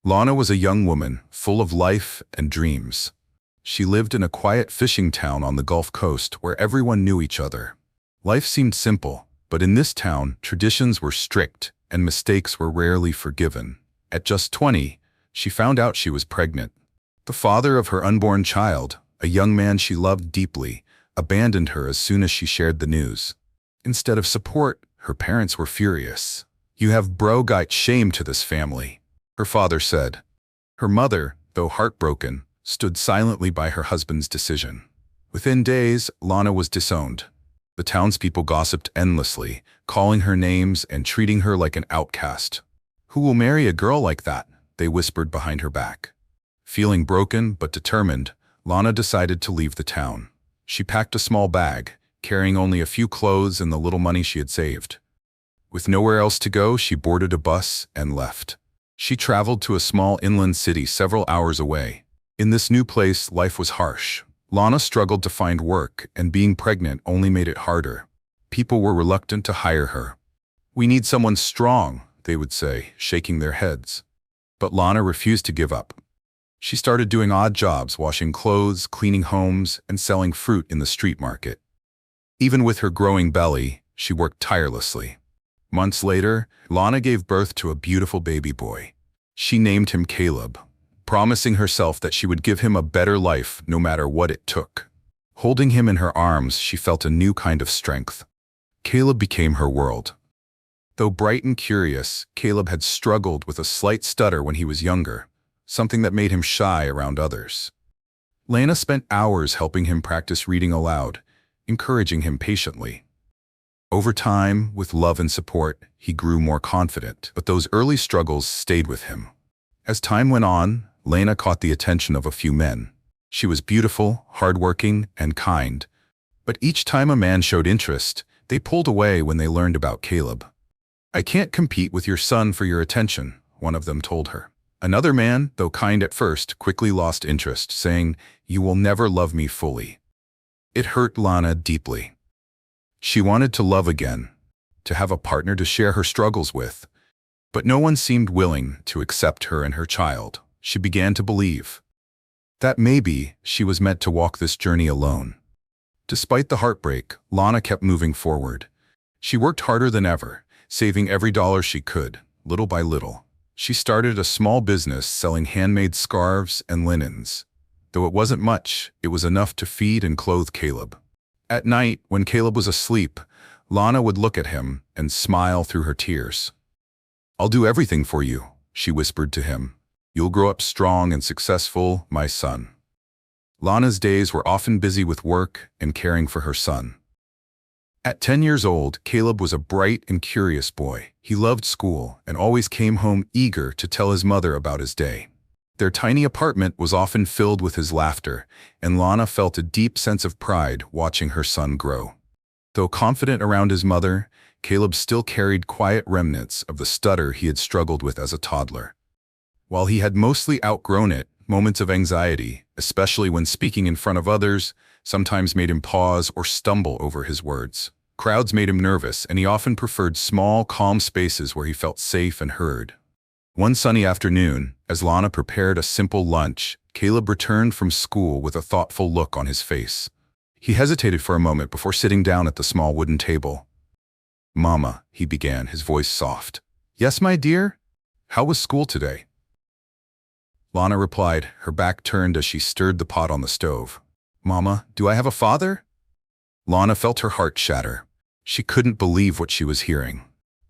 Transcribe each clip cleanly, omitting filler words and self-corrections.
Lana was a young woman, full of life and dreams. She lived in a quiet fishing town on the Gulf Coast where everyone knew each other. Life seemed simple, but in this town, traditions were strict and mistakes were rarely forgiven. At just 20, she found out she was pregnant. The father of her unborn child, a young man she loved deeply, abandoned her as soon as she shared the news. Instead of support, her parents were furious. "You have brought shame to this family," her father said. Her mother, though heartbroken, stood silently by her husband's decision. Within days, Lana was disowned. The townspeople gossiped endlessly, calling her names and treating her like an outcast. "Who will marry a girl like that?" they whispered behind her back. Feeling broken but determined, Lana decided to leave the town. She packed a small bag, carrying only a few clothes and the little money she had saved. With nowhere else to go, she boarded a bus and left. She traveled to a small inland city several hours away. In this new place, life was harsh. Lana struggled to find work, and being pregnant only made it harder. People were reluctant to hire her. "We need someone strong," they would say, shaking their heads. But Lana refused to give up. She started doing odd jobs, washing clothes, cleaning homes, and selling fruit in the street market. Even with her growing belly, she worked tirelessly. Months later, Lana gave birth to a beautiful baby boy. She named him Caleb, promising herself that she would give him a better life no matter what it took. Holding him in her arms, she felt a new kind of strength. Caleb became her world. Though bright and curious, Caleb had struggled with a slight stutter when he was younger, something that made him shy around others. Lana spent hours helping him practice reading aloud, encouraging him patiently. Over time, with love and support, he grew more confident, but those early struggles stayed with him. As time went on, Lana caught the attention of a few men. She was beautiful, hardworking, and kind, but each time a man showed interest, they pulled away when they learned about Caleb. "I can't compete with your son for your attention," one of them told her. Another man, though kind at first, quickly lost interest, saying, "You will never love me fully." It hurt Lana deeply. She wanted to love again, to have a partner to share her struggles with, but no one seemed willing to accept her and her child. She began to believe that maybe she was meant to walk this journey alone. Despite the heartbreak, Lana kept moving forward. She worked harder than ever, saving every dollar she could, little by little. She started a small business selling handmade scarves and linens. Though it wasn't much, it was enough to feed and clothe Caleb. At night, when Caleb was asleep, Lana would look at him and smile through her tears. "I'll do everything for you," she whispered to him. "You'll grow up strong and successful, my son." Lana's days were often busy with work and caring for her son. At 10 years old, Caleb was a bright and curious boy. He loved school and always came home eager to tell his mother about his day. Their tiny apartment was often filled with his laughter, and Lana felt a deep sense of pride watching her son grow. Though confident around his mother, Caleb still carried quiet remnants of the stutter he had struggled with as a toddler. While he had mostly outgrown it, moments of anxiety, especially when speaking in front of others, sometimes made him pause or stumble over his words. Crowds made him nervous, and he often preferred small, calm spaces where he felt safe and heard. One sunny afternoon, as Lana prepared a simple lunch, Caleb returned from school with a thoughtful look on his face. He hesitated for a moment before sitting down at the small wooden table. "Mama," he began, his voice soft. "Yes, my dear? How was school today?" Lana replied, her back turned as she stirred the pot on the stove. "Mama, do I have a father?" Lana felt her heart shatter. She couldn't believe what she was hearing.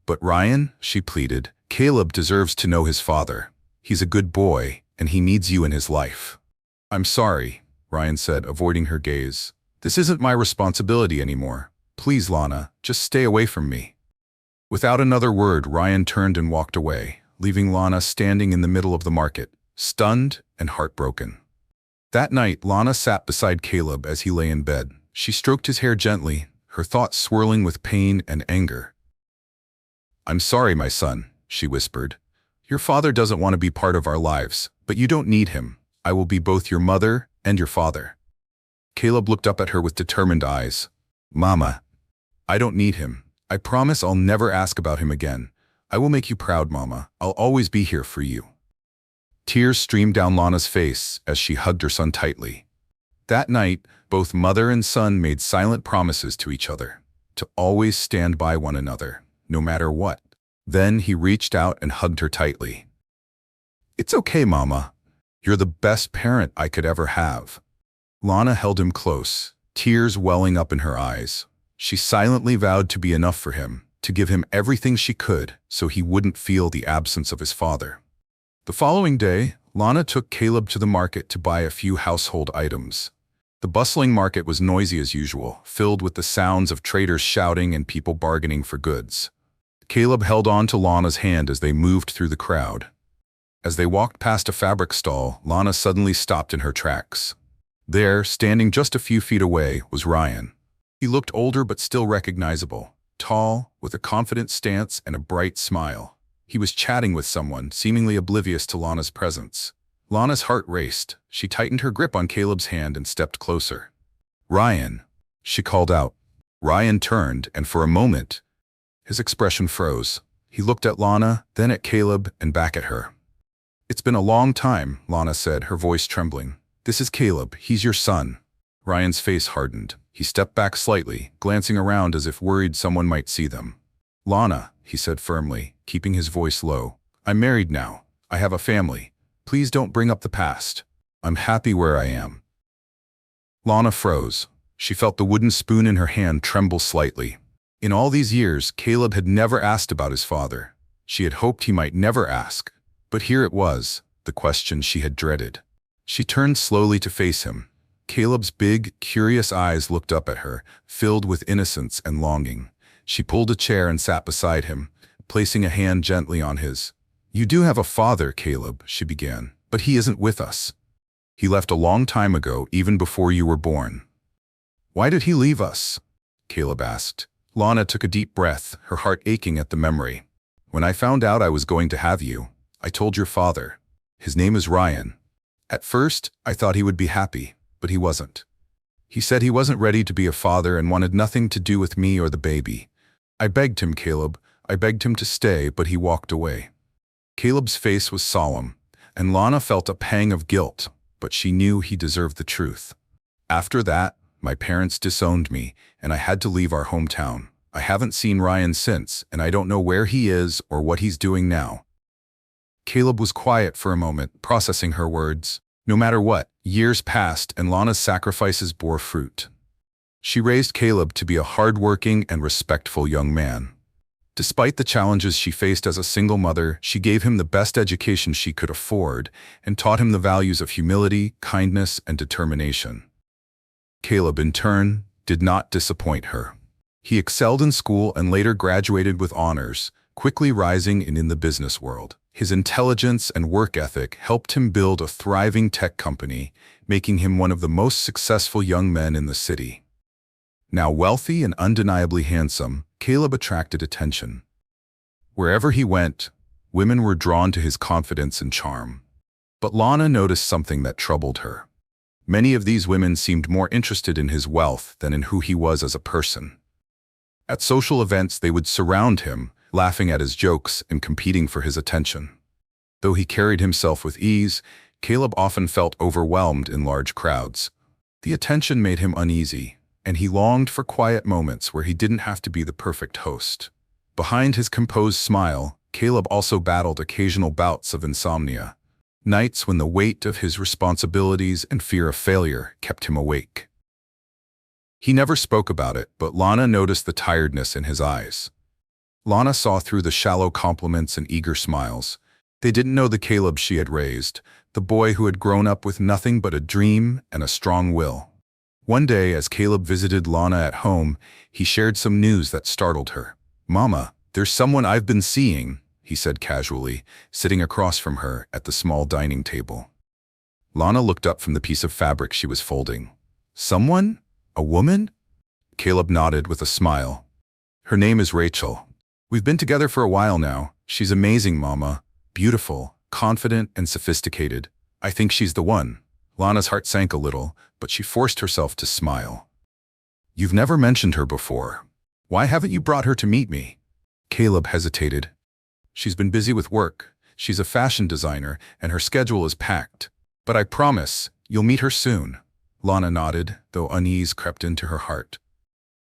"But Ryan," she pleaded, "Caleb deserves to know his father. He's a good boy, and he needs you in his life." "I'm sorry," Ryan said, avoiding her gaze. "This isn't my responsibility anymore. Please, Lana, just stay away from me." Without another word, Ryan turned and walked away, leaving Lana standing in the middle of the market, stunned and heartbroken. That night, Lana sat beside Caleb as he lay in bed. She stroked his hair gently, her thoughts swirling with pain and anger. "I'm sorry, my son," she whispered. "Your father doesn't want to be part of our lives, but you don't need him. I will be both your mother and your father." Caleb looked up at her with determined eyes. "Mama, I don't need him. I promise I'll never ask about him again. I will make you proud, Mama. I'll always be here for you." Tears streamed down Lana's face as she hugged her son tightly. That night, both mother and son made silent promises to each other, to always stand by one another, no matter what. Then he reached out and hugged her tightly. "It's okay, Mama. You're the best parent I could ever have." Lana held him close, tears welling up in her eyes. She silently vowed to be enough for him, to give him everything she could so he wouldn't feel the absence of his father. The following day, Lana took Caleb to the market to buy a few household items. The bustling market was noisy as usual, filled with the sounds of traders shouting and people bargaining for goods. Caleb held on to Lana's hand as they moved through the crowd. As they walked past a fabric stall, Lana suddenly stopped in her tracks. There, standing just a few feet away, was Ryan. He looked older but still recognizable, tall, with a confident stance and a bright smile. He was chatting with someone, seemingly oblivious to Lana's presence. Lana's heart raced. She tightened her grip on Caleb's hand and stepped closer. "Ryan," she called out. Ryan turned, and for a moment, his expression froze. He looked at Lana, then at Caleb, and back at her. "It's been a long time," Lana said, her voice trembling. "This is Caleb. He's your son." Ryan's face hardened. He stepped back slightly, glancing around as if worried someone might see them. "Lana," he said firmly, keeping his voice low. "I'm married now. I have a family. Please don't bring up the past. I'm happy where I am." Lana froze. She felt the wooden spoon in her hand tremble slightly. In all these years, Caleb had never asked about his father. She had hoped he might never ask. But here it was, the question she had dreaded. She turned slowly to face him. Caleb's big, curious eyes looked up at her, filled with innocence and longing. She pulled a chair and sat beside him, placing a hand gently on his. "You do have a father, Caleb," she began, "but he isn't with us. He left a long time ago, even before you were born." "Why did he leave us?" Caleb asked. Lana took a deep breath, her heart aching at the memory. "When I found out I was going to have you, I told your father. His name is Ryan. At first, I thought he would be happy, but he wasn't. He said he wasn't ready to be a father and wanted nothing to do with me or the baby. I begged him, Caleb. I begged him to stay, but he walked away." Caleb's face was solemn, and Lana felt a pang of guilt, but she knew he deserved the truth. "After that, my parents disowned me, and I had to leave our hometown. I haven't seen Ryan since, and I don't know where he is or what he's doing now." Caleb was quiet for a moment, processing her words. No matter what, years passed and Lana's sacrifices bore fruit. She raised Caleb to be a hard-working and respectful young man. Despite the challenges she faced as a single mother, she gave him the best education she could afford and taught him the values of humility, kindness, and determination. Caleb, in turn, did not disappoint her. He excelled in school and later graduated with honors, quickly rising in the business world. His intelligence and work ethic helped him build a thriving tech company, making him one of the most successful young men in the city. Now wealthy and undeniably handsome, Caleb attracted attention. Wherever he went, women were drawn to his confidence and charm. But Lana noticed something that troubled her. Many of these women seemed more interested in his wealth than in who he was as a person. At social events, they would surround him, laughing at his jokes and competing for his attention. Though he carried himself with ease, Caleb often felt overwhelmed in large crowds. The attention made him uneasy, and he longed for quiet moments where he didn't have to be the perfect host. Behind his composed smile, Caleb also battled occasional bouts of insomnia, nights when the weight of his responsibilities and fear of failure kept him awake. He never spoke about it, but Lana noticed the tiredness in his eyes. Lana saw through the shallow compliments and eager smiles. They didn't know the Caleb she had raised, the boy who had grown up with nothing but a dream and a strong will. One day, as Caleb visited Lana at home, he shared some news that startled her. "Mama, there's someone I've been seeing," he said casually, sitting across from her at the small dining table. Lana looked up from the piece of fabric she was folding. "Someone? A woman?" Caleb nodded with a smile. "Her name is Rachel. We've been together for a while now. She's amazing, Mama. Beautiful, confident, and sophisticated. I think she's the one." Lana's heart sank a little, but she forced herself to smile. "You've never mentioned her before. Why haven't you brought her to meet me?" Caleb hesitated. "She's been busy with work. She's a fashion designer, and her schedule is packed. But I promise, you'll meet her soon. Lana nodded, though unease crept into her heart.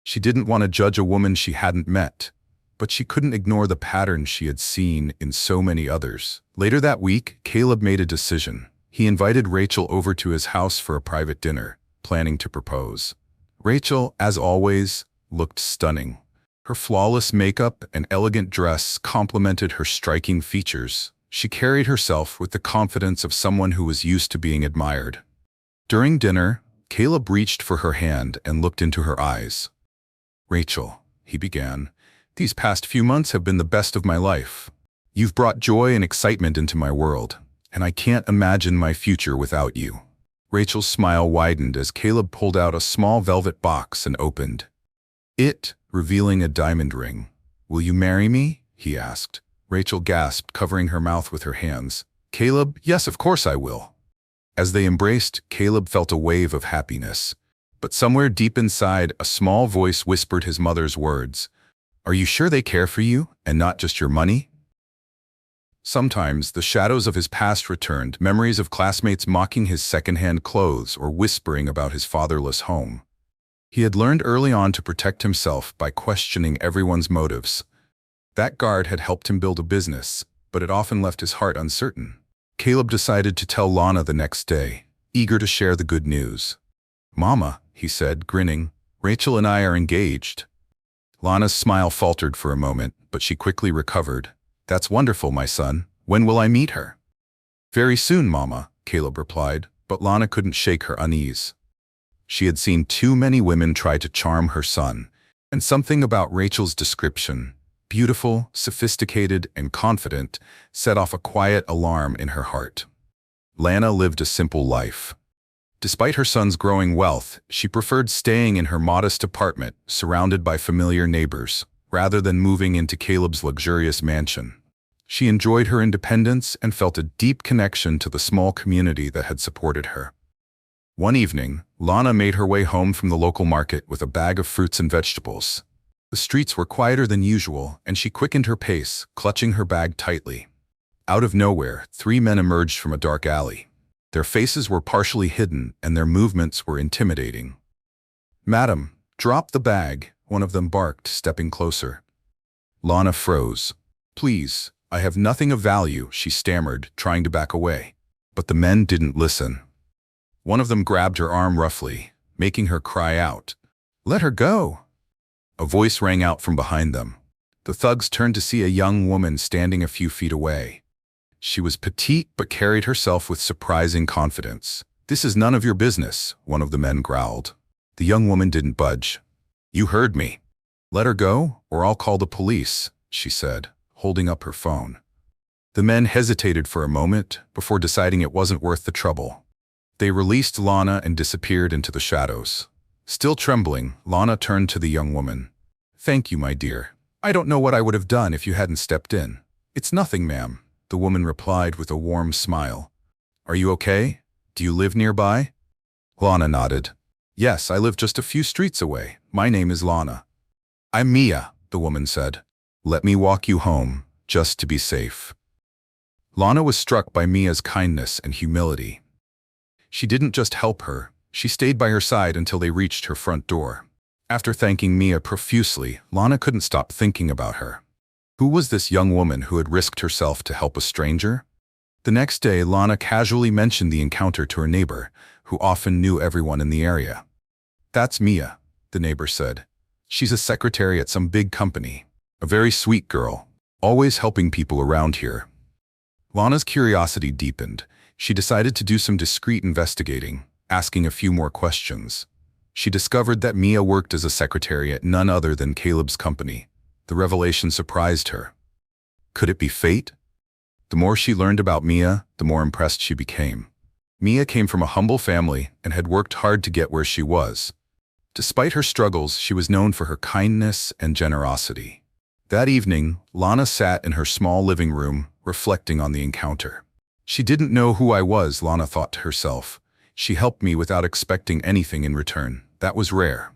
She didn't want to judge a woman she hadn't met, but she couldn't ignore the pattern she had seen in so many others. Later that week, Caleb made a decision. He invited Rachel over to his house for a private dinner, planning to propose. Rachel, as always, looked stunning. Her flawless makeup and elegant dress complemented her striking features. She carried herself with the confidence of someone who was used to being admired. During dinner, Caleb reached for her hand and looked into her eyes. "Rachel," he began, "these past few months have been the best of my life. You've brought joy and excitement into my world, and I can't imagine my future without you." Rachel's smile widened as Caleb pulled out a small velvet box and opened it, revealing a diamond ring. "Will you marry me?" he asked. Rachel gasped, covering her mouth with her hands. "Caleb, yes, of course I will." As they embraced, Caleb felt a wave of happiness. But somewhere deep inside, a small voice whispered his mother's words. "Are you sure they care for you, and not just your money?" Sometimes, the shadows of his past returned, memories of classmates mocking his second-hand clothes or whispering about his fatherless home. He had learned early on to protect himself by questioning everyone's motives. That guard had helped him build a business, but it often left his heart uncertain. Caleb decided to tell Lana the next day, eager to share the good news. "Mama," he said, grinning, "Rachel and I are engaged." Lana's smile faltered for a moment, but she quickly recovered. "That's wonderful, my son. When will I meet her?" "Very soon, Mama," Caleb replied, but Lana couldn't shake her unease. She had seen too many women try to charm her son, and something about Rachel's description, beautiful, sophisticated, and confident, set off a quiet alarm in her heart. Lana lived a simple life. Despite her son's growing wealth, she preferred staying in her modest apartment, surrounded by familiar neighbors, rather than moving into Caleb's luxurious mansion. She enjoyed her independence and felt a deep connection to the small community that had supported her. One evening, Lana made her way home from the local market with a bag of fruits and vegetables. The streets were quieter than usual, and she quickened her pace, clutching her bag tightly. Out of nowhere, 3 men emerged from a dark alley. Their faces were partially hidden, and their movements were intimidating. "Madam, drop the bag," one of them barked, stepping closer. Lana froze. "Please, I have nothing of value," she stammered, trying to back away. But the men didn't listen. One of them grabbed her arm roughly, making her cry out, "Let her go!" A voice rang out from behind them. The thugs turned to see a young woman standing a few feet away. She was petite but carried herself with surprising confidence. "This is none of your business," one of the men growled. The young woman didn't budge. "You heard me. Let her go, or I'll call the police," she said, holding up her phone. The men hesitated for a moment before deciding it wasn't worth the trouble. They released Lana and disappeared into the shadows. Still trembling, Lana turned to the young woman. "Thank you, my dear. I don't know what I would have done if you hadn't stepped in." "It's nothing, ma'am," the woman replied with a warm smile. "Are you okay? Do you live nearby?" Lana nodded. "Yes, I live just a few streets away. My name is Lana." "I'm Mia," the woman said. "Let me walk you home, just to be safe." Lana was struck by Mia's kindness and humility. She didn't just help her, she stayed by her side until they reached her front door. After thanking Mia profusely, Lana couldn't stop thinking about her. Who was this young woman who had risked herself to help a stranger? The next day, Lana casually mentioned the encounter to her neighbor, who often knew everyone in the area. "That's Mia," the neighbor said. "She's a secretary at some big company. A very sweet girl, always helping people around here." Lana's curiosity deepened. She decided to do some discreet investigating, asking a few more questions. She discovered that Mia worked as a secretary at none other than Caleb's company. The revelation surprised her. Could it be fate? The more she learned about Mia, the more impressed she became. Mia came from a humble family and had worked hard to get where she was. Despite her struggles, she was known for her kindness and generosity. That evening, Lana sat in her small living room, reflecting on the encounter. "She didn't know who I was," Lana thought to herself. "She helped me without expecting anything in return. That was rare."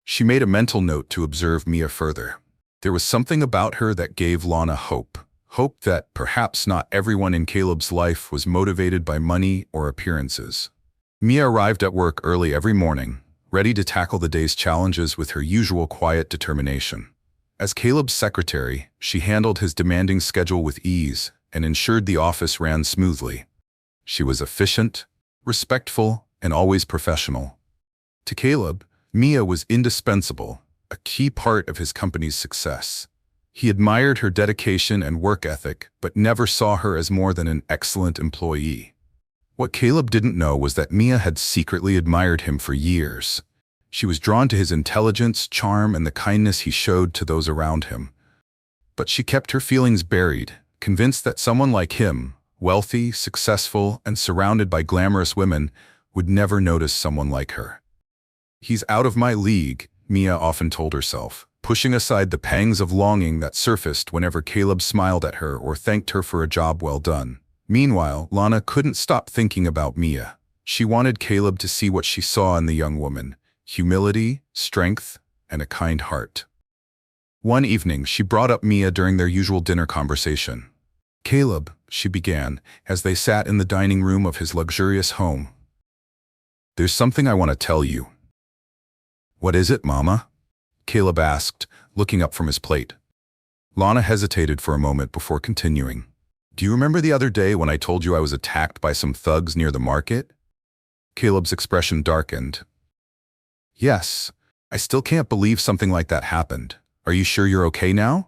She made a mental note to observe Mia further. There was something about her that gave Lana hope. hoped that perhaps not everyone in Caleb's life was motivated by money or appearances. Mia arrived at work early every morning, ready to tackle the day's challenges with her usual quiet determination. As Caleb's secretary, she handled his demanding schedule with ease and ensured the office ran smoothly. She was efficient, respectful, and always professional. To Caleb, Mia was indispensable, a key part of his company's success. He admired her dedication and work ethic, but never saw her as more than an excellent employee. What Caleb didn't know was that Mia had secretly admired him for years. She was drawn to his intelligence, charm, and the kindness he showed to those around him. But she kept her feelings buried, convinced that someone like him, wealthy, successful, and surrounded by glamorous women, would never notice someone like her. "He's out of my league," Mia often told herself, pushing aside the pangs of longing that surfaced whenever Caleb smiled at her or thanked her for a job well done. Meanwhile, Lana couldn't stop thinking about Mia. She wanted Caleb to see what she saw in the young woman: humility, strength, and a kind heart. One evening, she brought up Mia during their usual dinner conversation. "Caleb," she began, as they sat in the dining room of his luxurious home, "there's something I want to tell you." "What is it, Mama?" Caleb asked, looking up from his plate. Lana hesitated for a moment before continuing. "Do you remember the other day when I told you I was attacked by some thugs near the market?" Caleb's expression darkened. "Yes, I still can't believe something like that happened. Are you sure you're okay now?"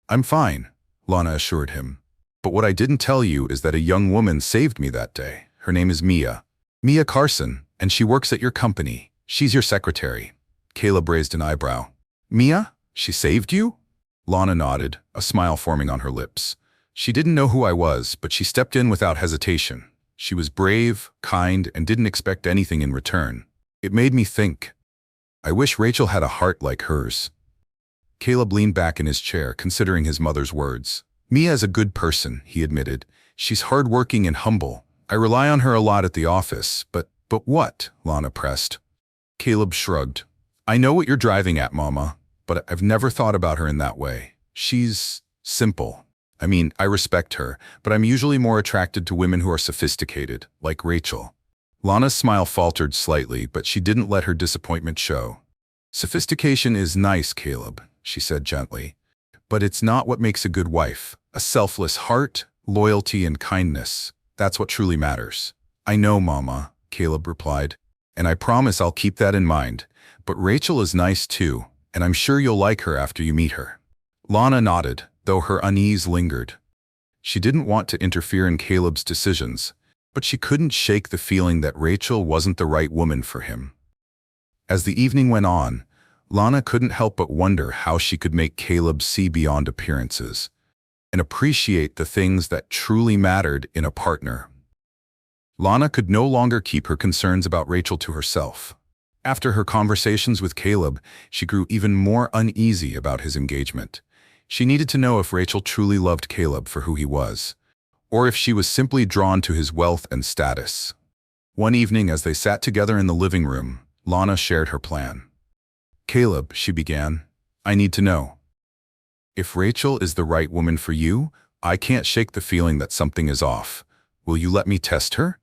"I'm fine," Lana assured him. "But what I didn't tell you is that a young woman saved me that day. Her name is Mia. Mia Carson, and she works at your company. She's your secretary." Caleb raised an eyebrow. "Mia? She saved you?" Lana nodded, a smile forming on her lips. "She didn't know who I was, but she stepped in without hesitation. She was brave, kind, and didn't expect anything in return. It made me think, I wish Rachel had a heart like hers." Caleb leaned back in his chair, considering his mother's words. "Mia is a good person," he admitted. "She's hardworking and humble. I rely on her a lot at the office, but what?" Lana pressed. Caleb shrugged. "I know what you're driving at, Mama, but I've never thought about her in that way. She's simple. I mean, I respect her, but I'm usually more attracted to women who are sophisticated, like Rachel." Lana's smile faltered slightly, but she didn't let her disappointment show. "Sophistication is nice, Caleb," she said gently, "but it's not what makes a good wife. A selfless heart, loyalty, and kindness. That's what truly matters." "I know, Mama," Caleb replied, "and I promise I'll keep that in mind. But Rachel is nice too, and I'm sure you'll like her after you meet her." Lana nodded, though her unease lingered. She didn't want to interfere in Caleb's decisions, but she couldn't shake the feeling that Rachel wasn't the right woman for him. As the evening went on, Lana couldn't help but wonder how she could make Caleb see beyond appearances and appreciate the things that truly mattered in a partner. Lana could no longer keep her concerns about Rachel to herself. After her conversations with Caleb, she grew even more uneasy about his engagement. She needed to know if Rachel truly loved Caleb for who he was, or if she was simply drawn to his wealth and status. One evening, as they sat together in the living room, Lana shared her plan. "Caleb," she began, "I need to know. If Rachel is the right woman for you, I can't shake the feeling that something is off. Will you let me test her?"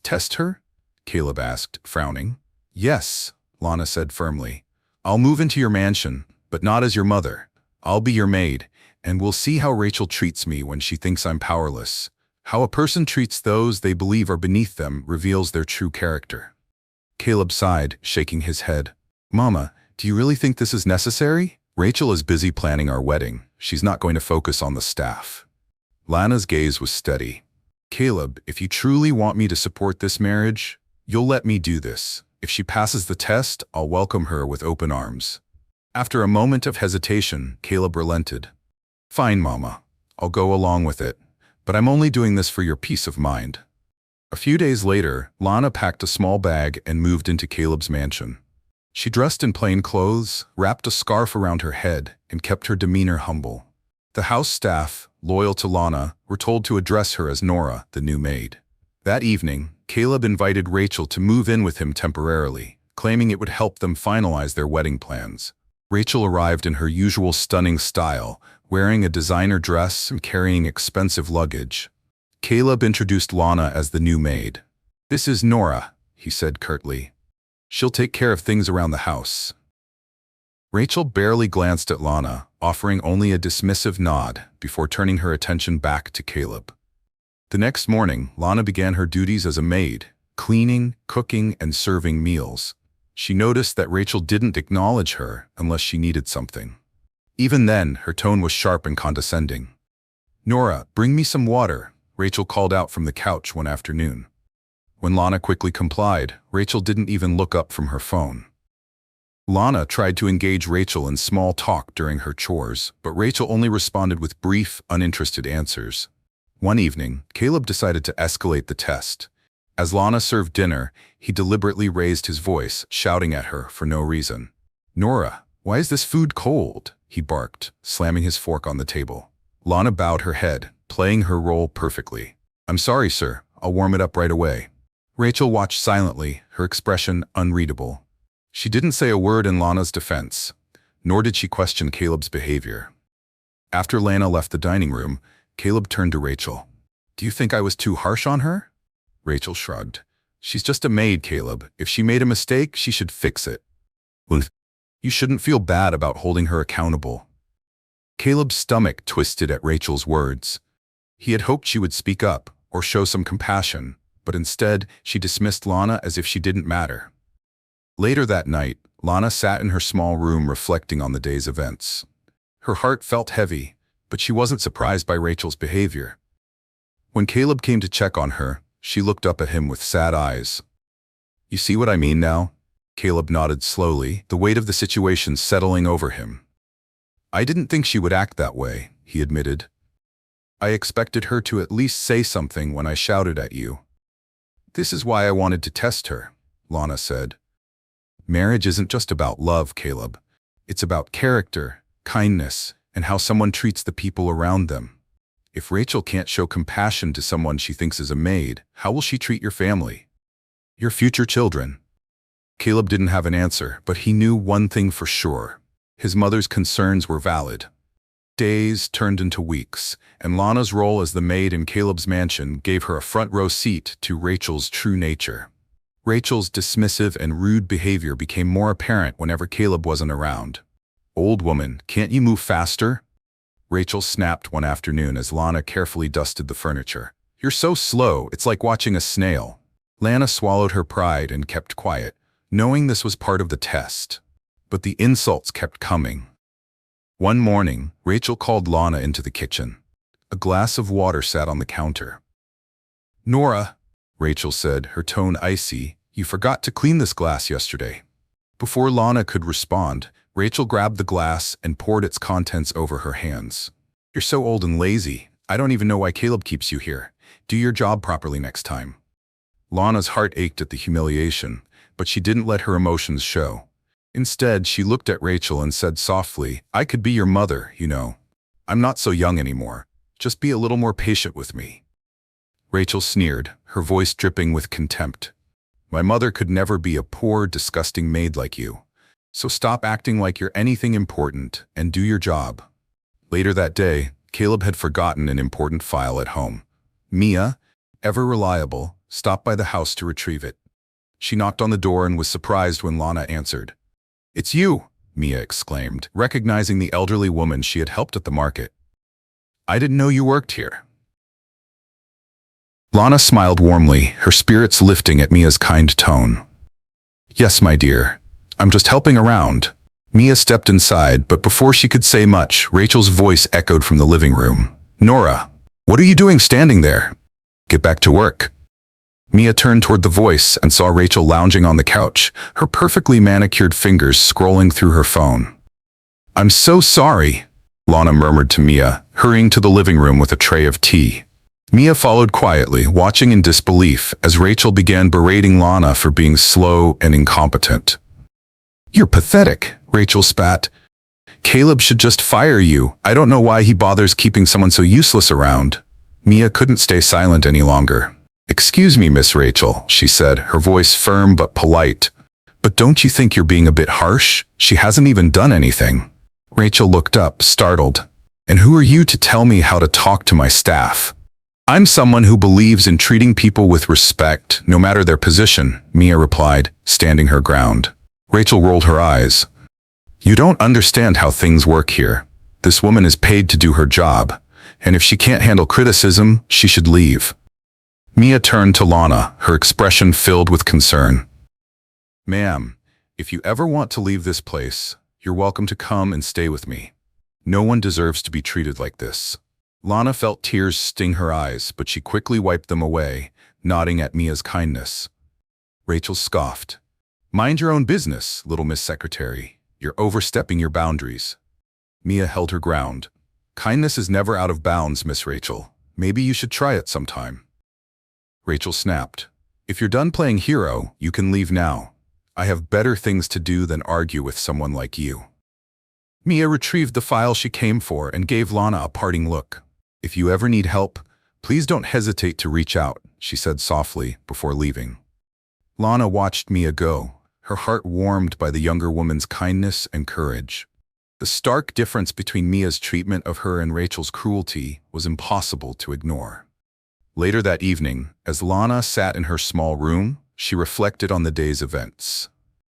"Test her?" Caleb asked, frowning. "Yes," Lana said firmly. "I'll move into your mansion, but not as your mother. I'll be your maid, and we'll see how Rachel treats me when she thinks I'm powerless. How a person treats those they believe are beneath them reveals their true character." Caleb sighed, shaking his head. "Mama, do you really think this is necessary? Rachel is busy planning our wedding. She's not going to focus on the staff." Lana's gaze was steady. "Caleb, if you truly want me to support this marriage, you'll let me do this. If she passes the test, I'll welcome her with open arms." After a moment of hesitation, Caleb relented. "Fine, Mama. I'll go along with it, but I'm only doing this for your peace of mind." A few days later, Lana packed a small bag and moved into Caleb's mansion. She dressed in plain clothes, wrapped a scarf around her head, and kept her demeanor humble. The house staff, loyal to Lana, were told to address her as Nora, the new maid. That evening, Caleb invited Rachel to move in with him temporarily, claiming it would help them finalize their wedding plans. Rachel arrived in her usual stunning style, wearing a designer dress and carrying expensive luggage. Caleb introduced Lana as the new maid. "This is Nora," he said curtly. "She'll take care of things around the house." Rachel barely glanced at Lana, offering only a dismissive nod before turning her attention back to Caleb. The next morning, Lana began her duties as a maid, cleaning, cooking, and serving meals. She noticed that Rachel didn't acknowledge her unless she needed something. Even then, her tone was sharp and condescending. "Nora, bring me some water," Rachel called out from the couch one afternoon. When Lana quickly complied, Rachel didn't even look up from her phone. Lana tried to engage Rachel in small talk during her chores, but Rachel only responded with brief, uninterested answers. One evening, Caleb decided to escalate the test. As Lana served dinner, he deliberately raised his voice, shouting at her for no reason. "Nora, why is this food cold?" he barked, slamming his fork on the table. Lana bowed her head, playing her role perfectly. "I'm sorry, sir. I'll warm it up right away." Rachel watched silently, her expression unreadable. She didn't say a word in Lana's defense, nor did she question Caleb's behavior. After Lana left the dining room, Caleb turned to Rachel. "Do you think I was too harsh on her?" Rachel shrugged. "She's just a maid, Caleb. If she made a mistake, she should fix it. You shouldn't feel bad about holding her accountable." Caleb's stomach twisted at Rachel's words. He had hoped she would speak up or show some compassion, but instead she dismissed Lana as if she didn't matter. Later that night, Lana sat in her small room reflecting on the day's events. Her heart felt heavy, but she wasn't surprised by Rachel's behavior. When Caleb came to check on her, she looked up at him with sad eyes. "You see what I mean now?" Caleb nodded slowly, the weight of the situation settling over him. "I didn't think she would act that way," he admitted. "I expected her to at least say something when I shouted at you." "This is why I wanted to test her," Lana said. "Marriage isn't just about love, Caleb. It's about character, kindness, and how someone treats the people around them. If Rachel can't show compassion to someone she thinks is a maid, how will she treat your family? Your future children?" Caleb didn't have an answer, but he knew one thing for sure. His mother's concerns were valid. Days turned into weeks, and Lana's role as the maid in Caleb's mansion gave her a front-row seat to Rachel's true nature. Rachel's dismissive and rude behavior became more apparent whenever Caleb wasn't around. "Old woman, can't you move faster?" Rachel snapped one afternoon as Lana carefully dusted the furniture. "You're so slow, it's like watching a snail." Lana swallowed her pride and kept quiet, knowing this was part of the test. But the insults kept coming. One morning, Rachel called Lana into the kitchen. A glass of water sat on the counter. "Nora," Rachel said, her tone icy, "you forgot to clean this glass yesterday." Before Lana could respond, Rachel grabbed the glass and poured its contents over her hands. "You're so old and lazy. I don't even know why Caleb keeps you here. Do your job properly next time." Lana's heart ached at the humiliation, but she didn't let her emotions show. Instead, she looked at Rachel and said softly, "I could be your mother, you know. I'm not so young anymore. Just be a little more patient with me." Rachel sneered, her voice dripping with contempt. "My mother could never be a poor, disgusting maid like you. So stop acting like you're anything important and do your job." Later that day, Caleb had forgotten an important file at home. Mia, ever reliable, stopped by the house to retrieve it. She knocked on the door and was surprised when Lana answered. "It's you," Mia exclaimed, recognizing the elderly woman she had helped at the market. "I didn't know you worked here." Lana smiled warmly, her spirits lifting at Mia's kind tone. "Yes, my dear. I'm just helping around." Mia stepped inside, but before she could say much, Rachel's voice echoed from the living room. "Nora, what are you doing standing there? Get back to work." Mia turned toward the voice and saw Rachel lounging on the couch, her perfectly manicured fingers scrolling through her phone. "I'm so sorry," Lana murmured to Mia, hurrying to the living room with a tray of tea. Mia followed quietly, watching in disbelief as Rachel began berating Lana for being slow and incompetent. "You're pathetic," Rachel spat. "Caleb should just fire you. I don't know why he bothers keeping someone so useless around." Mia couldn't stay silent any longer. "Excuse me, Miss Rachel," she said, her voice firm but polite. But don't you think you're being a bit harsh? She hasn't even done anything. Rachel looked up, startled. And who are you to tell me how to talk to my staff? I'm someone who believes in treating people with respect, no matter their position, Mia replied, standing her ground. Rachel rolled her eyes. You don't understand how things work here. This woman is paid to do her job, and if she can't handle criticism, she should leave. Mia turned to Lana, her expression filled with concern. Ma'am, if you ever want to leave this place, you're welcome to come and stay with me. No one deserves to be treated like this. Lana felt tears sting her eyes, but she quickly wiped them away, nodding at Mia's kindness. Rachel scoffed. Mind your own business, little Miss Secretary. You're overstepping your boundaries. Mia held her ground. Kindness is never out of bounds, Miss Rachel. Maybe you should try it sometime. Rachel snapped. If you're done playing hero, you can leave now. I have better things to do than argue with someone like you. Mia retrieved the file she came for and gave Lana a parting look. If you ever need help, please don't hesitate to reach out, she said softly before leaving. Lana watched Mia go, her heart warmed by the younger woman's kindness and courage. The stark difference between Mia's treatment of her and Rachel's cruelty was impossible to ignore. Later that evening, as Lana sat in her small room, she reflected on the day's events.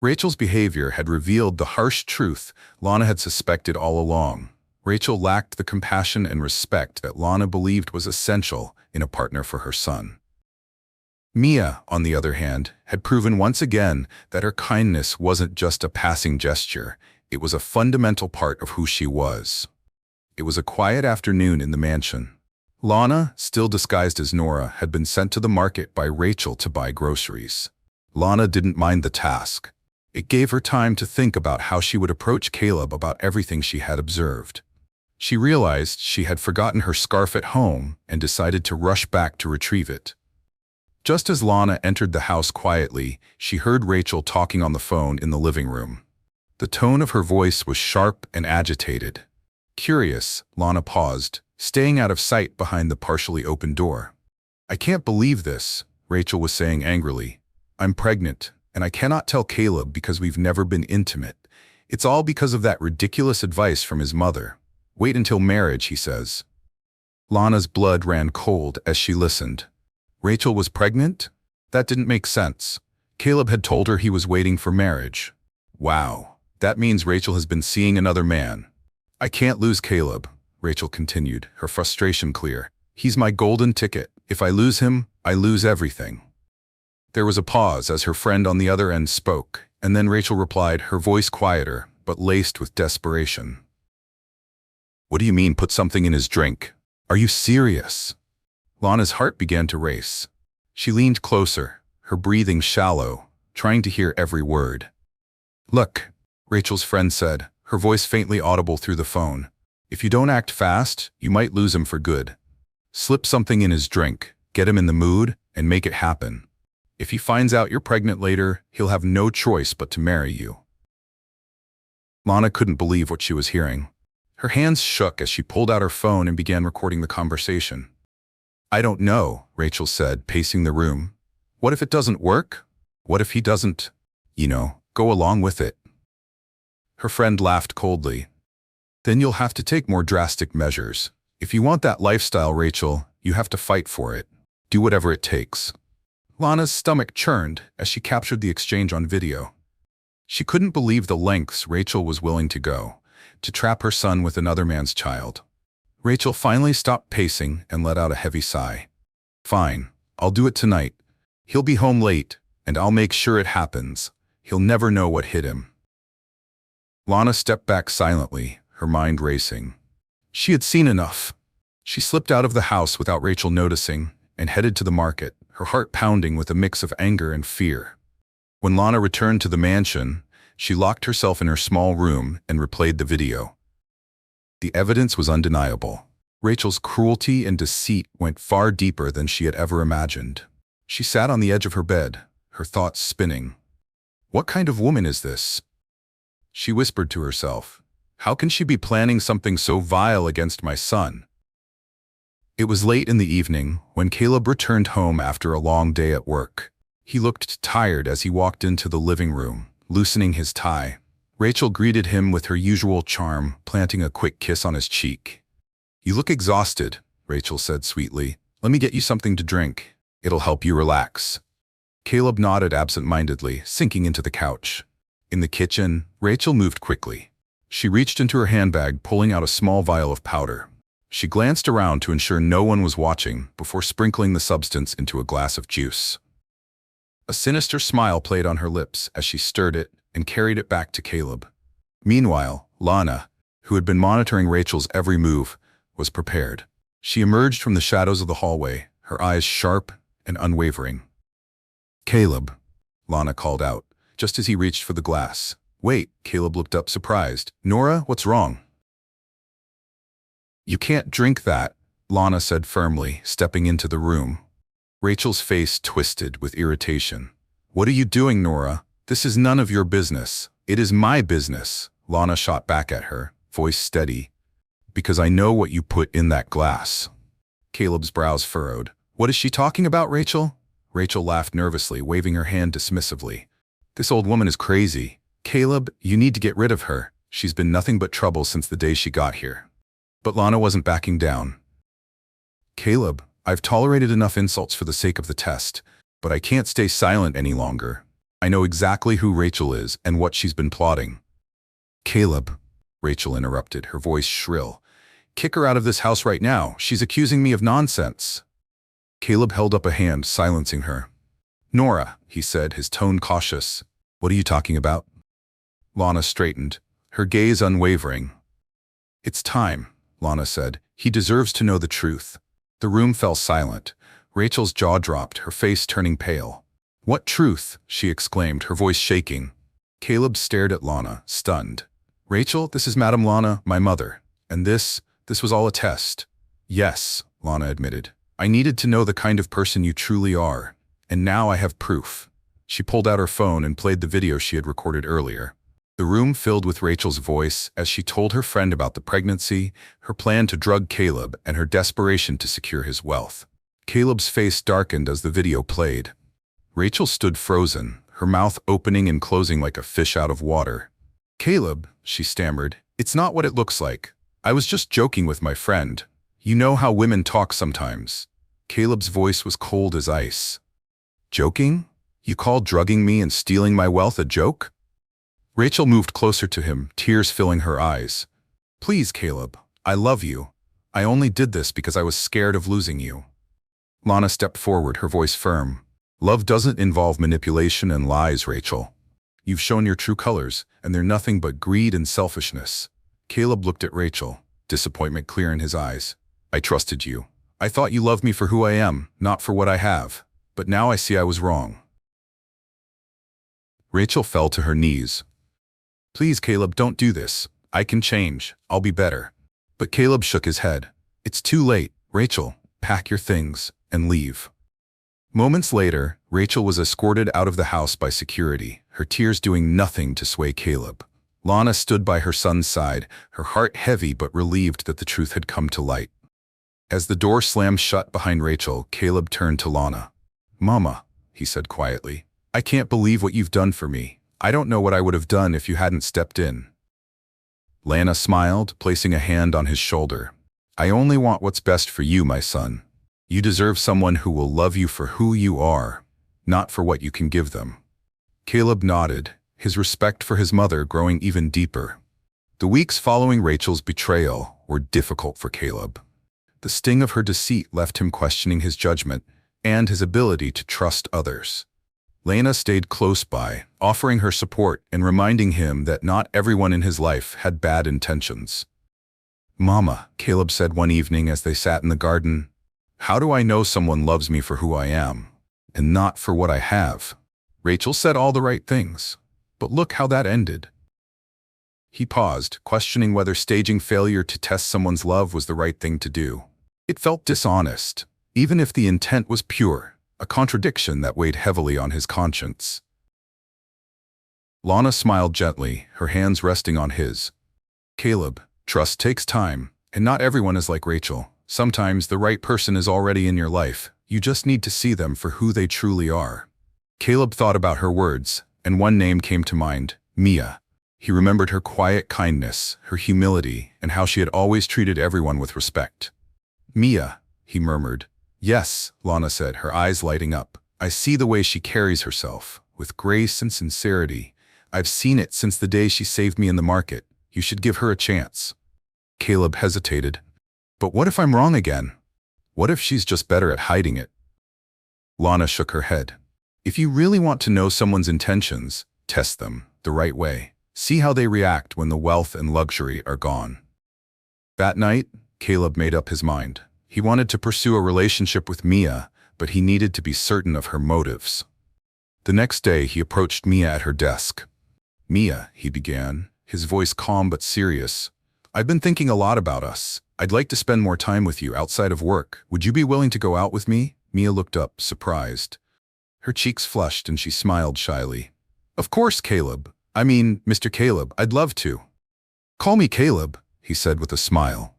Rachel's behavior had revealed the harsh truth Lana had suspected all along. Rachel lacked the compassion and respect that Lana believed was essential in a partner for her son. Mia, on the other hand, had proven once again that her kindness wasn't just a passing gesture, it was a fundamental part of who she was. It was a quiet afternoon in the mansion. Lana, still disguised as Nora, had been sent to the market by Rachel to buy groceries. Lana didn't mind the task. It gave her time to think about how she would approach Caleb about everything she had observed. She realized she had forgotten her scarf at home and decided to rush back to retrieve it. Just as Lana entered the house quietly, she heard Rachel talking on the phone in the living room. The tone of her voice was sharp and agitated. Curious, Lana paused, staying out of sight behind the partially open door. I can't believe this, Rachel was saying angrily. I'm pregnant, and I cannot tell Caleb because we've never been intimate. It's all because of that ridiculous advice from his mother. Wait until marriage, he says. Lana's blood ran cold as she listened. Rachel was pregnant? That didn't make sense. Caleb had told her he was waiting for marriage. Wow, that means Rachel has been seeing another man. I can't lose Caleb, Rachel continued, her frustration clear. He's my golden ticket. If I lose him, I lose everything. There was a pause as her friend on the other end spoke, and then Rachel replied, her voice quieter, but laced with desperation. What do you mean, put something in his drink? Are you serious? Lana's heart began to race. She leaned closer, her breathing shallow, trying to hear every word. Look, Rachel's friend said, her voice faintly audible through the phone. If you don't act fast, you might lose him for good. Slip something in his drink, get him in the mood, and make it happen. If he finds out you're pregnant later, he'll have no choice but to marry you. Lana couldn't believe what she was hearing. Her hands shook as she pulled out her phone and began recording the conversation. I don't know, Rachel said, pacing the room. What if it doesn't work? What if he doesn't, go along with it? Her friend laughed coldly. Then you'll have to take more drastic measures. If you want that lifestyle, Rachel, you have to fight for it. Do whatever it takes. Lana's stomach churned as she captured the exchange on video. She couldn't believe the lengths Rachel was willing to go to trap her son with another man's child. Rachel finally stopped pacing and let out a heavy sigh. Fine, I'll do it tonight. He'll be home late, and I'll make sure it happens. He'll never know what hit him. Lana stepped back silently, her mind racing. She had seen enough. She slipped out of the house without Rachel noticing and headed to the market, her heart pounding with a mix of anger and fear. When Lana returned to the mansion, she locked herself in her small room and replayed the video. The evidence was undeniable. Rachel's cruelty and deceit went far deeper than she had ever imagined. She sat on the edge of her bed, her thoughts spinning. What kind of woman is this? She whispered to herself. How can she be planning something so vile against my son? It was late in the evening when Caleb returned home after a long day at work. He looked tired as he walked into the living room, loosening his tie. Rachel greeted him with her usual charm, planting a quick kiss on his cheek. "You look exhausted," Rachel said sweetly. "Let me get you something to drink. It'll help you relax." Caleb nodded absent-mindedly, sinking into the couch. In the kitchen, Rachel moved quickly. She reached into her handbag, pulling out a small vial of powder. She glanced around to ensure no one was watching before sprinkling the substance into a glass of juice. A sinister smile played on her lips as she stirred it and carried it back to Caleb. Meanwhile, Lana, who had been monitoring Rachel's every move, was prepared. She emerged from the shadows of the hallway, her eyes sharp and unwavering. "Caleb," Lana called out, just as he reached for the glass. "Wait," Caleb looked up surprised. "Nora, what's wrong?" "You can't drink that," Lana said firmly, stepping into the room. Rachel's face twisted with irritation. "What are you doing, Nora? This is none of your business." "It is my business," Lana shot back at her, voice steady. "Because I know what you put in that glass." Caleb's brows furrowed. "What is she talking about, Rachel?" Rachel laughed nervously, waving her hand dismissively. "This old woman is crazy. Caleb, you need to get rid of her. She's been nothing but trouble since the day she got here." But Lana wasn't backing down. "Caleb, I've tolerated enough insults for the sake of the test, but I can't stay silent any longer. I know exactly who Rachel is and what she's been plotting." "Caleb," Rachel interrupted, her voice shrill. "Kick her out of this house right now. She's accusing me of nonsense." Caleb held up a hand, silencing her. "Nora," he said, his tone cautious. "What are you talking about?" Lana straightened, her gaze unwavering. "It's time," Lana said. "He deserves to know the truth." The room fell silent. Rachel's jaw dropped, her face turning pale. "What truth?" she exclaimed, her voice shaking. Caleb stared at Lana, stunned. "Rachel, this is Madame Lana, my mother. And this was all a test." "Yes," Lana admitted. "I needed to know the kind of person you truly are. And now I have proof." She pulled out her phone and played the video she had recorded earlier. The room filled with Rachel's voice as she told her friend about the pregnancy, her plan to drug Caleb, and her desperation to secure his wealth. Caleb's face darkened as the video played. Rachel stood frozen, her mouth opening and closing like a fish out of water. "Caleb," she stammered, "it's not what it looks like. I was just joking with my friend. You know how women talk sometimes." Caleb's voice was cold as ice. "Joking? You call drugging me and stealing my wealth a joke?" Rachel moved closer to him, tears filling her eyes. "Please, Caleb, I love you. I only did this because I was scared of losing you." Lana stepped forward, her voice firm. "Love doesn't involve manipulation and lies, Rachel. You've shown your true colors, and they're nothing but greed and selfishness." Caleb looked at Rachel, disappointment clear in his eyes. "I trusted you. I thought you loved me for who I am, not for what I have. But now I see I was wrong." Rachel fell to her knees. "Please, Caleb, don't do this. I can change. I'll be better." But Caleb shook his head. "It's too late. Rachel, pack your things and leave." Moments later, Rachel was escorted out of the house by security, her tears doing nothing to sway Caleb. Lana stood by her son's side, her heart heavy but relieved that the truth had come to light. As the door slammed shut behind Rachel, Caleb turned to Lana. "Mama," he said quietly, "I can't believe what you've done for me. I don't know what I would have done if you hadn't stepped in." Lana smiled, placing a hand on his shoulder. "I only want what's best for you, my son. You deserve someone who will love you for who you are, not for what you can give them." Caleb nodded, his respect for his mother growing even deeper. The weeks following Rachel's betrayal were difficult for Caleb. The sting of her deceit left him questioning his judgment and his ability to trust others. Lana stayed close by, offering her support and reminding him that not everyone in his life had bad intentions. "Mama," Caleb said one evening as they sat in the garden, "how do I know someone loves me for who I am, and not for what I have?" Rachel said all the right things, but look how that ended. He paused, questioning whether staging failure to test someone's love was the right thing to do. It felt dishonest, even if the intent was pure, a contradiction that weighed heavily on his conscience. Lana smiled gently, her hands resting on his. "Caleb, trust takes time, and not everyone is like Rachel. Sometimes the right person is already in your life. You just need to see them for who they truly are." Caleb thought about her words, and one name came to mind, Mia. He remembered her quiet kindness, her humility, and how she had always treated everyone with respect. Mia, he murmured. Yes, Lana said, her eyes lighting up. I see the way she carries herself, with grace and sincerity. I've seen it since the day she saved me in the market. You should give her a chance. Caleb hesitated. But what if I'm wrong again? What if she's just better at hiding it? Lana shook her head. If you really want to know someone's intentions, test them the right way. See how they react when the wealth and luxury are gone. That night, Caleb made up his mind. He wanted to pursue a relationship with Mia, but he needed to be certain of her motives. The next day, he approached Mia at her desk. Mia, he began, his voice calm but serious. I've been thinking a lot about us. I'd like to spend more time with you outside of work. Would you be willing to go out with me? Mia looked up, surprised. Her cheeks flushed and she smiled shyly. Of course, Caleb. I mean, Mr. Caleb, I'd love to. Call me Caleb, he said with a smile.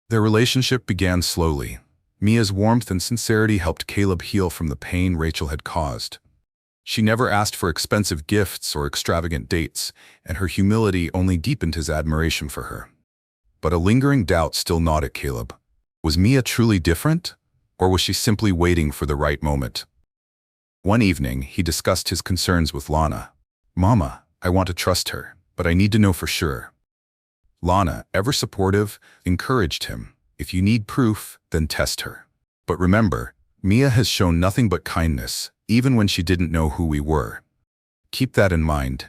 Their relationship began slowly. Mia's warmth and sincerity helped Caleb heal from the pain Rachel had caused. She never asked for expensive gifts or extravagant dates, and her humility only deepened his admiration for her. But a lingering doubt still gnawed at Caleb. Was Mia truly different, or was she simply waiting for the right moment? One evening, he discussed his concerns with Lana. Mama, I want to trust her, but I need to know for sure. Lana, ever supportive, encouraged him. If you need proof, then test her. But remember, Mia has shown nothing but kindness, even when she didn't know who we were. Keep that in mind.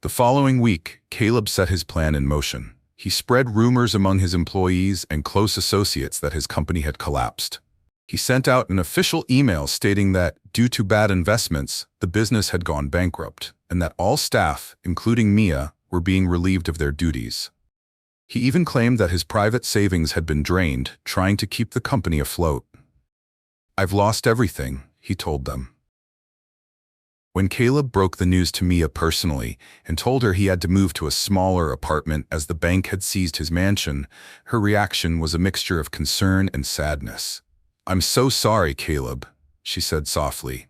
The following week, Caleb set his plan in motion. He spread rumors among his employees and close associates that his company had collapsed. He sent out an official email stating that, due to bad investments, the business had gone bankrupt, and that all staff, including Mia, were being relieved of their duties. He even claimed that his private savings had been drained, trying to keep the company afloat. I've lost everything, he told them. When Caleb broke the news to Mia personally and told her he had to move to a smaller apartment as the bank had seized his mansion, her reaction was a mixture of concern and sadness. I'm so sorry, Caleb, she said softly.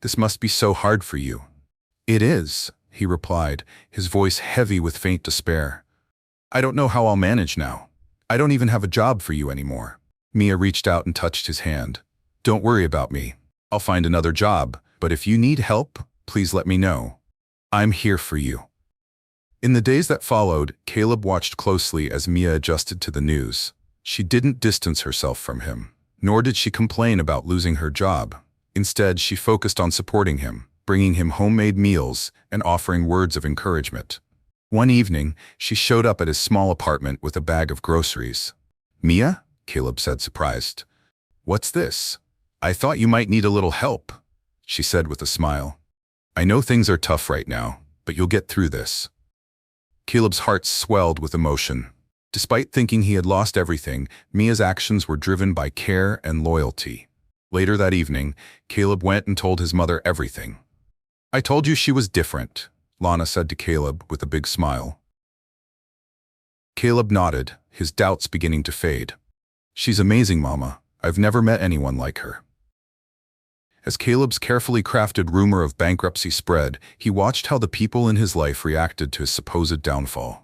This must be so hard for you. It is, he replied, his voice heavy with faint despair. I don't know how I'll manage now. I don't even have a job for you anymore. Mia reached out and touched his hand. Don't worry about me. I'll find another job, but if you need help, please let me know. I'm here for you. In the days that followed, Caleb watched closely as Mia adjusted to the news. She didn't distance herself from him, nor did she complain about losing her job. Instead, she focused on supporting him, bringing him homemade meals and offering words of encouragement. One evening, she showed up at his small apartment with a bag of groceries. Mia? Caleb said, surprised. What's this? I thought you might need a little help, she said with a smile. I know things are tough right now, but you'll get through this. Caleb's heart swelled with emotion. Despite thinking he had lost everything, Mia's actions were driven by care and loyalty. Later that evening, Caleb went and told his mother everything. I told you she was different, Lana said to Caleb with a big smile. Caleb nodded, his doubts beginning to fade. She's amazing, Mama. I've never met anyone like her. As Caleb's carefully crafted rumor of bankruptcy spread, he watched how the people in his life reacted to his supposed downfall.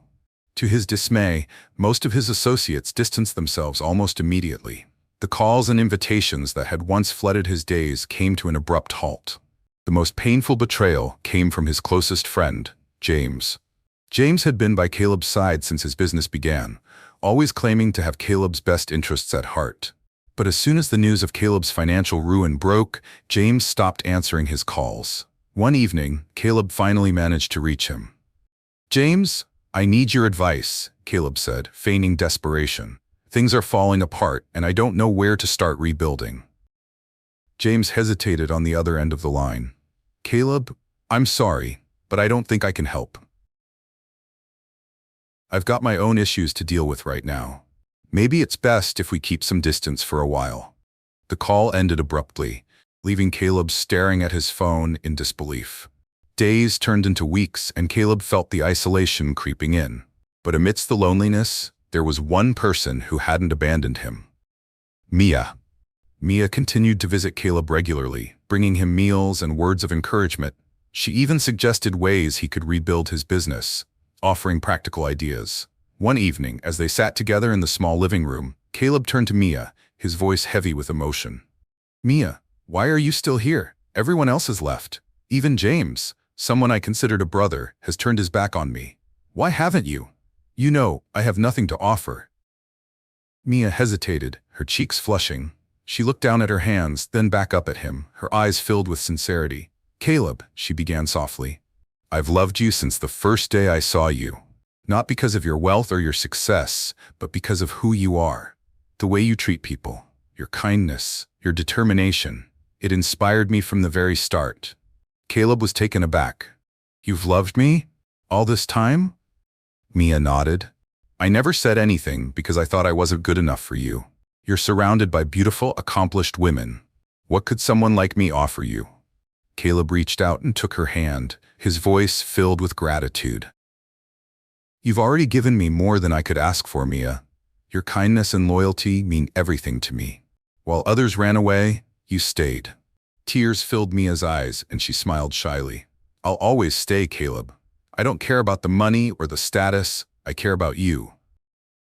To his dismay, most of his associates distanced themselves almost immediately. The calls and invitations that had once flooded his days came to an abrupt halt. The most painful betrayal came from his closest friend, James. James had been by Caleb's side since his business began, always claiming to have Caleb's best interests at heart. But as soon as the news of Caleb's financial ruin broke, James stopped answering his calls. One evening, Caleb finally managed to reach him. James, I need your advice, Caleb said, feigning desperation. Things are falling apart, and I don't know where to start rebuilding. James hesitated on the other end of the line. Caleb, I'm sorry, but I don't think I can help. I've got my own issues to deal with right now. Maybe it's best if we keep some distance for a while. The call ended abruptly, leaving Caleb staring at his phone in disbelief. Days turned into weeks, and Caleb felt the isolation creeping in. But amidst the loneliness, there was one person who hadn't abandoned him. Mia. Mia continued to visit Caleb regularly, bringing him meals and words of encouragement. She even suggested ways he could rebuild his business, offering practical ideas. One evening, as they sat together in the small living room, Caleb turned to Mia, his voice heavy with emotion. "Mia, why are you still here? Everyone else has left. Even James, someone I considered a brother, has turned his back on me. Why haven't you? You know, I have nothing to offer." Mia hesitated, her cheeks flushing. She looked down at her hands, then back up at him, her eyes filled with sincerity. "Caleb," she began softly, "I've loved you since the first day I saw you. Not because of your wealth or your success, but because of who you are. The way you treat people, your kindness, your determination. It inspired me from the very start." Caleb was taken aback. "You've loved me? All this time?" Mia nodded. "I never said anything because I thought I wasn't good enough for you. You're surrounded by beautiful, accomplished women. What could someone like me offer you?" Caleb reached out and took her hand, his voice filled with gratitude. "You've already given me more than I could ask for, Mia. Your kindness and loyalty mean everything to me. While others ran away, you stayed." Tears filled Mia's eyes, and she smiled shyly. "I'll always stay, Caleb. I don't care about the money or the status. I care about you."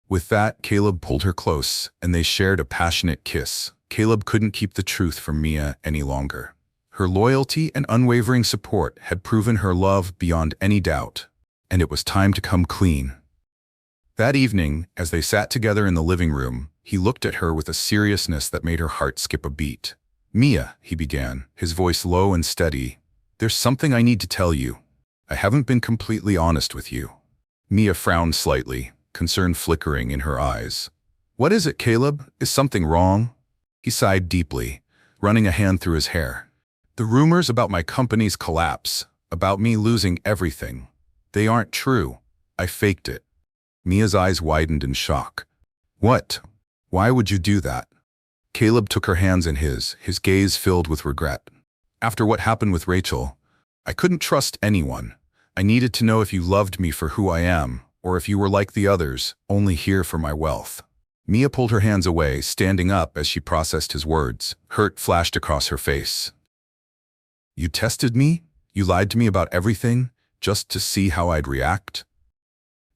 With that, Caleb pulled her close, and they shared a passionate kiss. Caleb couldn't keep the truth from Mia any longer. Her loyalty and unwavering support had proven her love beyond any doubt, and it was time to come clean. That evening, as they sat together in the living room, he looked at her with a seriousness that made her heart skip a beat. "Mia," he began, his voice low and steady, "there's something I need to tell you. I haven't been completely honest with you." Mia frowned slightly, concern flickering in her eyes. "What is it, Caleb? Is something wrong?" He sighed deeply, running a hand through his hair. "The rumors about my company's collapse, about me losing everything, they aren't true. I faked it." Mia's eyes widened in shock. "What? Why would you do that?" Caleb took her hands in his gaze filled with regret. "After what happened with Rachel, I couldn't trust anyone. I needed to know if you loved me for who I am, or if you were like the others, only here for my wealth." Mia pulled her hands away, standing up as she processed his words. Hurt flashed across her face. "You tested me? You lied to me about everything, just to see how I'd react?"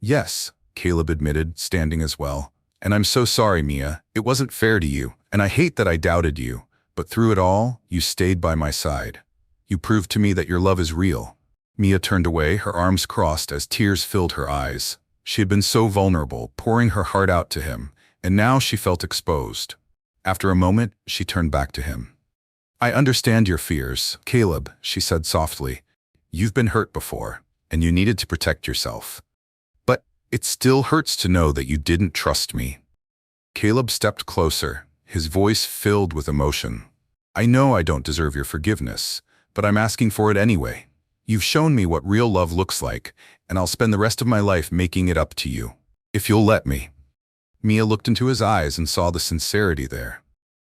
"Yes," Caleb admitted, standing as well. "And I'm so sorry, Mia. It wasn't fair to you, and I hate that I doubted you. But through it all, you stayed by my side. You proved to me that your love is real." Mia turned away, her arms crossed as tears filled her eyes. She had been so vulnerable, pouring her heart out to him, and now she felt exposed. After a moment, she turned back to him. "I understand your fears, Caleb," she said softly. "You've been hurt before, and you needed to protect yourself. But it still hurts to know that you didn't trust me." Caleb stepped closer, his voice filled with emotion. "I know I don't deserve your forgiveness, but I'm asking for it anyway. You've shown me what real love looks like, and I'll spend the rest of my life making it up to you, if you'll let me." Mia looked into his eyes and saw the sincerity there.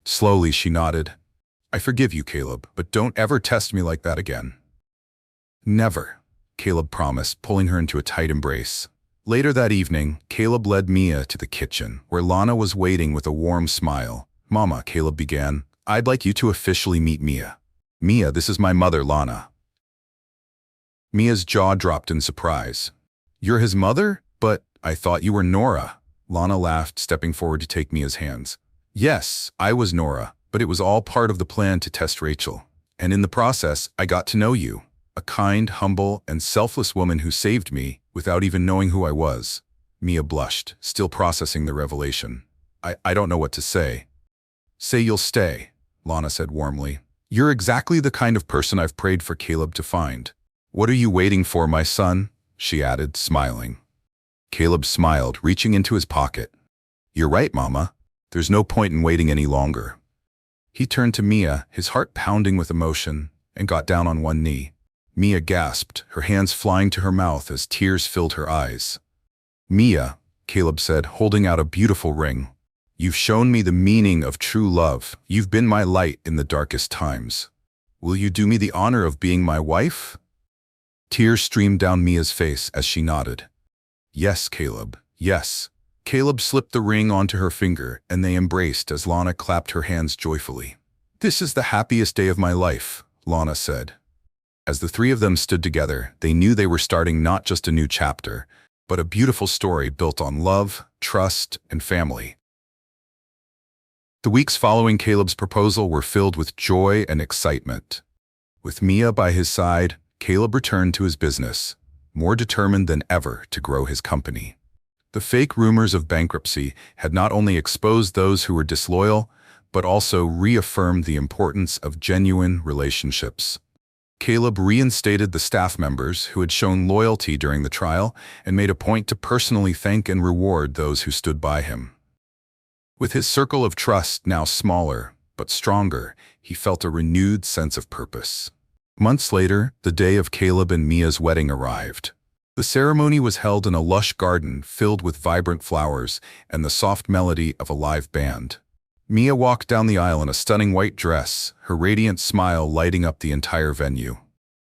Slowly, she nodded. "I forgive you, Caleb, but don't ever test me like that again." "Never," Caleb promised, pulling her into a tight embrace. Later that evening, Caleb led Mia to the kitchen, where Lana was waiting with a warm smile. "Mama," Caleb began, "I'd like you to officially meet Mia." "Mia, this is my mother, Lana." Mia's jaw dropped in surprise. "You're his mother? But I thought you were Nora." Lana laughed, stepping forward to take Mia's hands. "Yes, I was Nora, but it was all part of the plan to test Rachel. And in the process, I got to know you. A kind, humble, and selfless woman who saved me without even knowing who I was." Mia blushed, still processing the revelation. I don't know what to say." "Say you'll stay," Lana said warmly. "You're exactly the kind of person I've prayed for Caleb to find." "What are you waiting for, my son?" she added, smiling. Caleb smiled, reaching into his pocket. "You're right, Mama. There's no point in waiting any longer." He turned to Mia, his heart pounding with emotion, and got down on one knee. Mia gasped, her hands flying to her mouth as tears filled her eyes. "Mia," Caleb said, holding out a beautiful ring. "You've shown me the meaning of true love. You've been my light in the darkest times. Will you do me the honor of being my wife?" Tears streamed down Mia's face as she nodded. "Yes, Caleb, yes." Caleb slipped the ring onto her finger, and they embraced as Lana clapped her hands joyfully. "This is the happiest day of my life," Lana said. As the three of them stood together, they knew they were starting not just a new chapter, but a beautiful story built on love, trust, and family. The weeks following Caleb's proposal were filled with joy and excitement. With Mia by his side, Caleb returned to his business, more determined than ever to grow his company. The fake rumors of bankruptcy had not only exposed those who were disloyal, but also reaffirmed the importance of genuine relationships. Caleb reinstated the staff members who had shown loyalty during the trial and made a point to personally thank and reward those who stood by him. With his circle of trust now smaller but stronger, he felt a renewed sense of purpose. Months later, the day of Caleb and Mia's wedding arrived. The ceremony was held in a lush garden filled with vibrant flowers and the soft melody of a live band. Mia walked down the aisle in a stunning white dress, her radiant smile lighting up the entire venue.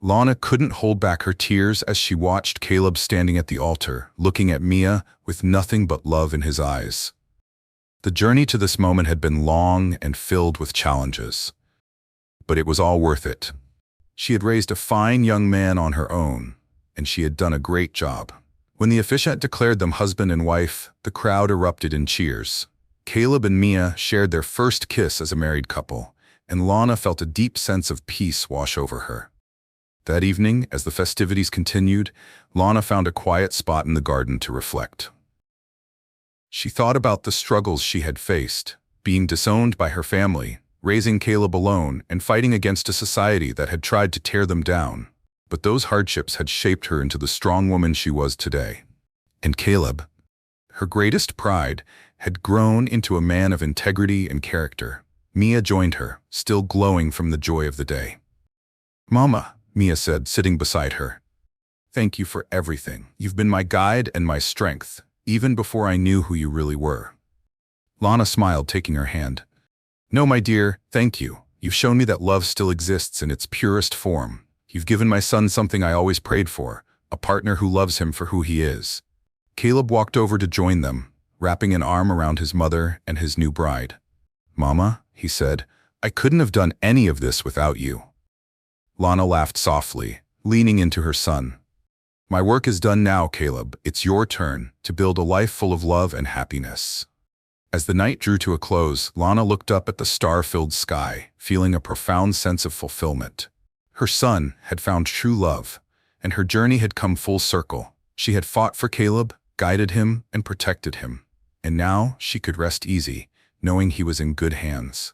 Lana couldn't hold back her tears as she watched Caleb standing at the altar, looking at Mia with nothing but love in his eyes. The journey to this moment had been long and filled with challenges. But it was all worth it. She had raised a fine young man on her own, and she had done a great job. When the officiant declared them husband and wife, the crowd erupted in cheers. Caleb and Mia shared their first kiss as a married couple, and Lana felt a deep sense of peace wash over her. That evening, as the festivities continued, Lana found a quiet spot in the garden to reflect. She thought about the struggles she had faced, being disowned by her family, raising Caleb alone, and fighting against a society that had tried to tear them down. But those hardships had shaped her into the strong woman she was today. And Caleb, her greatest pride, had grown into a man of integrity and character. Mia joined her, still glowing from the joy of the day. "Mama," Mia said, sitting beside her. "Thank you for everything. You've been my guide and my strength, even before I knew who you really were." Lana smiled, taking her hand. "No, my dear, thank you. You've shown me that love still exists in its purest form. You've given my son something I always prayed for, a partner who loves him for who he is." Caleb walked over to join them, wrapping an arm around his mother and his new bride. "Mama," he said, "I couldn't have done any of this without you." Lana laughed softly, leaning into her son. "My work is done now, Caleb. It's your turn to build a life full of love and happiness." As the night drew to a close, Lana looked up at the star-filled sky, feeling a profound sense of fulfillment. Her son had found true love, and her journey had come full circle. She had fought for Caleb, guided him, and protected him. And now she could rest easy, knowing he was in good hands.